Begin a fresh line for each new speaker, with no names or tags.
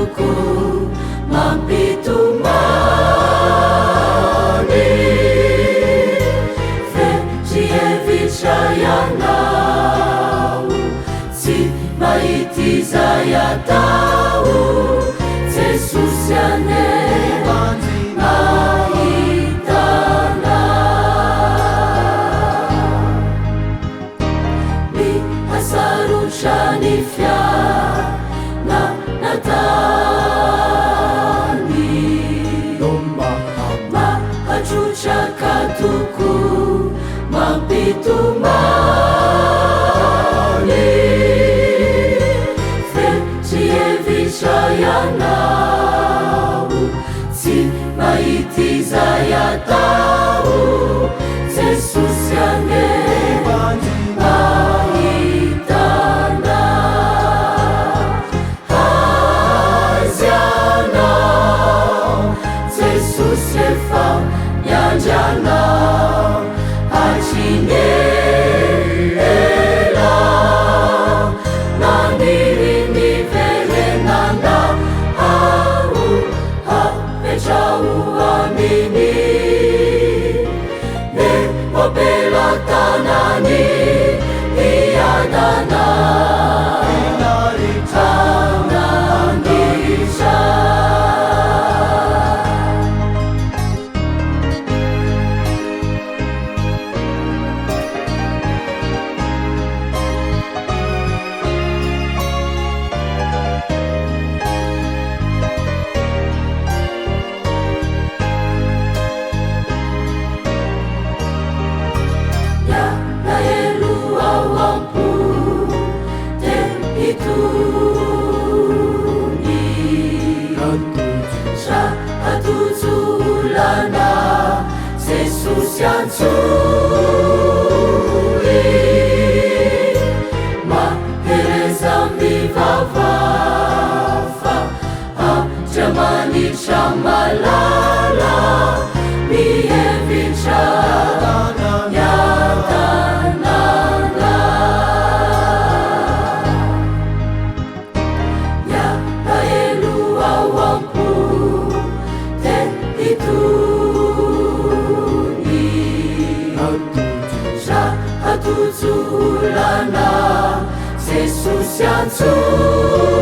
katoko mampitomany tsy hevitra ianao tsy mahity izay atao Jesosy ane mahitana mihasarotrany fiananatany mahatrotra katoko mampitomany tsy hevitra ianao tsy mahity izay atao Jesosy ane mahitana aizianao Jesosy efa miandrianao acinela naniry ny verenandao apetrao aminy ne mapela tanany iadana tanandisa atuzulana Jesosy antsoi mahereza mivavafa atra manitra malala mihevitra yatanana yahaelo ao ampo ituni atuzulana Jesosy antsoi